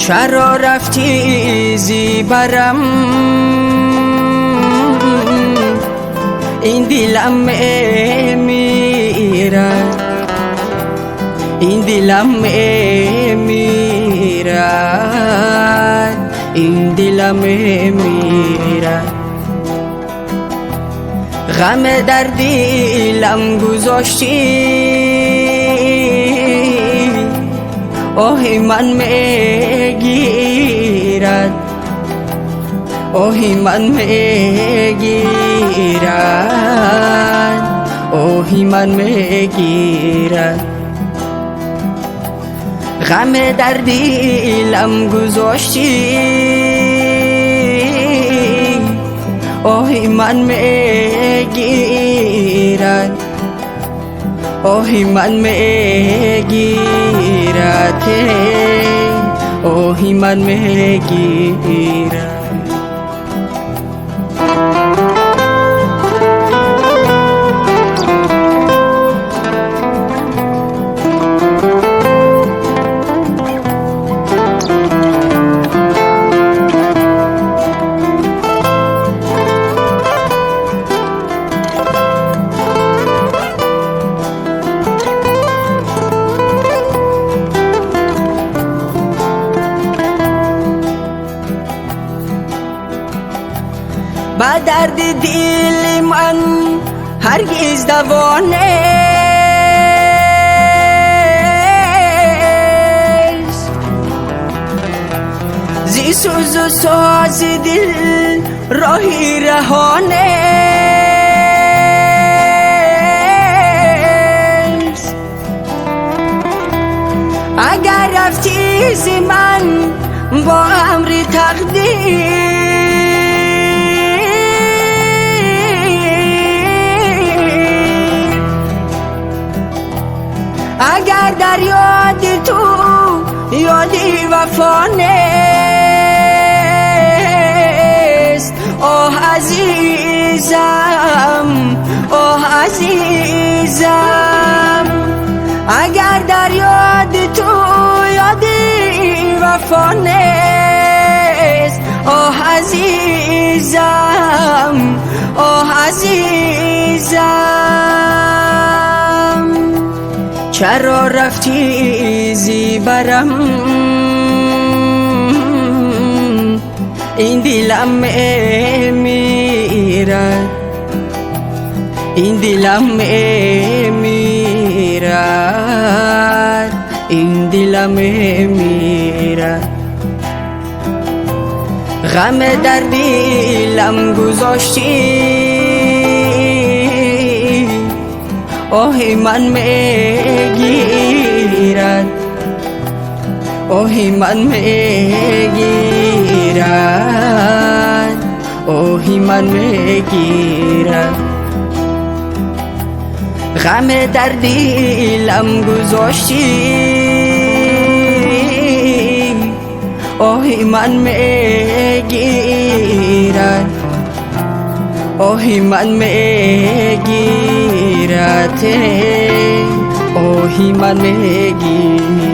چرا رفتی زیبرم این دلم میرد، این دلم میرد، این دلم میرد. غم در دلم گذاشتی، آهی من میگیرد، آهی من میگیرد، آهی من میگیرد. غم در دلم گذاشتی، آهی من میگیرد، آهی من میگیرد، آهی من میگیرد. با درد دل من هرگز دوا نیست، زی سوز و ساز دل راهی رها نیست. اگر رفتی ز من با امر تقدیر، اگر در یاد تو یادی وفا نیست، آه عزیزم، آه عزیزم. اگر در یاد تو یادی وفا نیست، آه عزیزم، آه عزیزم. چرا رفتی زیبرم این دلم میرد، این دلم میرد، این دلم میرد. غم در دلم گذاشتی، آهی من میگیرد، آهی من میگیرد، آهی من میگیرد. غم در دلم گذاشتی، آهی من میگیرد، آهی من میگیرد، آهی من میگیرد.